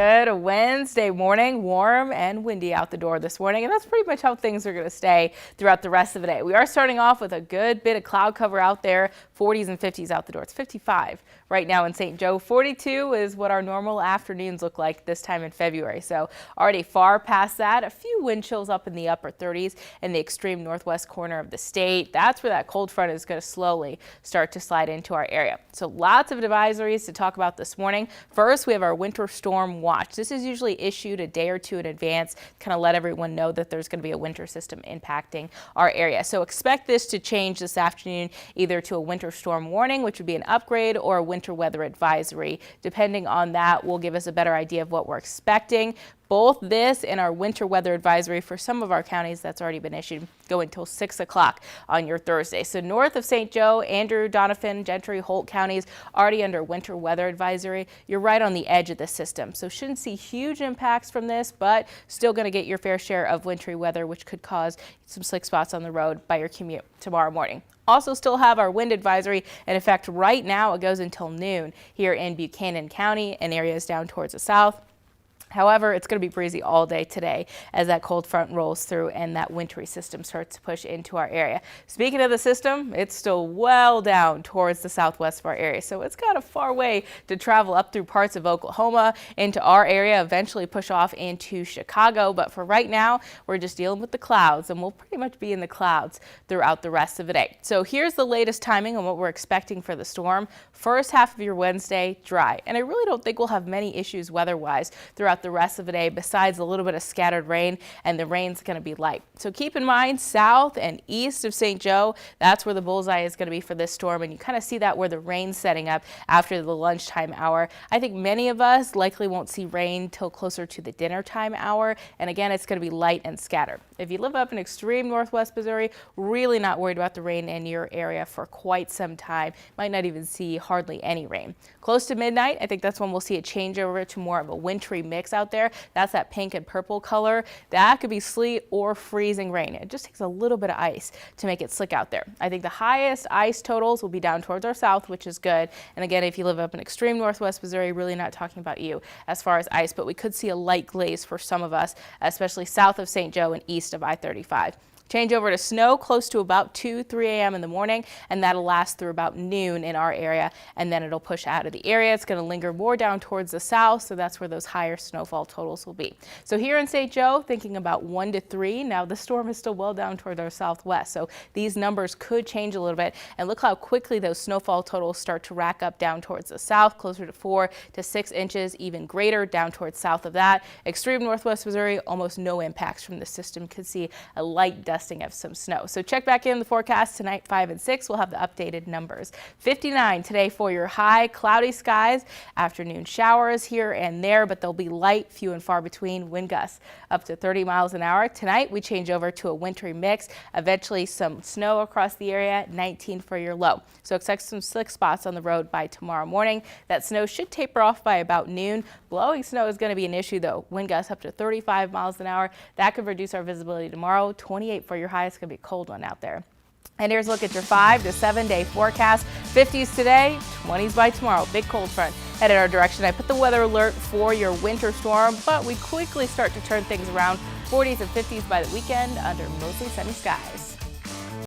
Good Wednesday morning, warm and windy out the door this morning, and that's pretty much how things are going to stay throughout the rest of the day. We are starting off with a good bit of cloud cover out there, 40s and 50s out the door. It's 55 right now in St. Joe. 42 is what our normal afternoons look like this time in February. So already far past that, a few wind chills up in the upper 30s in the extreme northwest corner of the state. That's where that cold front is going to slowly start to slide into our area. So lots of advisories to talk about this morning. First, we have our winter storm watch. This is usually issued a day or two in advance, kind of let everyone know that there's going to be a winter system impacting our area. So expect this to change this afternoon either to a winter storm warning, which would be an upgrade, or a winter weather advisory. Depending on that will give us a better idea of what we're expecting. Both this and our winter weather advisory for some of our counties that's already been issued go until 6 o'clock on your Thursday. So north of St. Joe, Andrew, Doniphan, Gentry, Holt counties already under winter weather advisory. You're right on the edge of the system, so shouldn't see huge impacts from this, but still going to get your fair share of wintry weather, which could cause some slick spots on the road by your commute tomorrow morning. Also still have our wind advisory in effect right now. It goes until noon here in Buchanan County and areas down towards the south. However, it's going to be breezy all day today as that cold front rolls through and that wintry system starts to push into our area. Speaking of the system, it's still well down towards the southwest of our area, so it's got a far way to travel up through parts of Oklahoma into our area, eventually push off into Chicago. But for right now, we're just dealing with the clouds, and we'll pretty much be in the clouds throughout the rest of the day. So here's the latest timing on what we're expecting for the storm. First half of your Wednesday, dry, and I really don't think we'll have many issues weather-wise throughout the rest of the day besides a little bit of scattered rain, and the rain's going to be light. So keep in mind south and east of St. Joe, that's where the bullseye is going to be for this storm, and you kind of see that where the rain's setting up after the lunchtime hour. I think many of us likely won't see rain till closer to the dinner time hour, and again it's going to be light and scattered. If you live up in extreme northwest Missouri, really not worried about the rain in your area for quite some time. Might not even see hardly any rain. Close to midnight, I think that's when we'll see a change over to more of a wintry mix out there. That's that pink and purple color. That could be sleet or freezing rain. It just takes a little bit of ice to make it slick out there. I think the highest ice totals will be down towards our south, which is good. And again, if you live up in extreme northwest Missouri, really not talking about you as far as ice, but we could see a light glaze for some of us, especially south of St. Joe and east of I-35. Change over to snow close to about 2-3 a.m. in the morning, and that'll last through about noon in our area, and then it'll push out of the area. It's going to linger more down towards the south, so that's where those higher snowfall totals will be. So here in St. Joe, thinking about 1 to 3. Now the storm is still well down toward our southwest, so these numbers could change a little bit. And look how quickly those snowfall totals start to rack up down towards the south, closer to 4 to 6 inches, even greater down towards south of that. Extreme northwest Missouri, almost no impacts from the system. Could see a light dusting of some snow. So check back in the forecast tonight, 5 and 6. We'll have the updated numbers. 59 today for your high, cloudy skies, afternoon showers here and there, but they'll be light, few and far between, wind gusts up to 30 miles an hour. Tonight we change over to a wintry mix, eventually some snow across the area, 19 for your low. So expect some slick spots on the road by tomorrow morning. That snow should taper off by about noon. Blowing snow is going to be an issue though. Wind gusts up to 35 miles an hour. That could reduce our visibility tomorrow. 28 for your high. It's going to be a cold one out there. And here's a look at your 5 to 7 day forecast. 50s today, 20s by tomorrow. Big cold front headed our direction. I put the weather alert for your winter storm, but we quickly start to turn things around. 40s and 50s by the weekend under mostly sunny skies.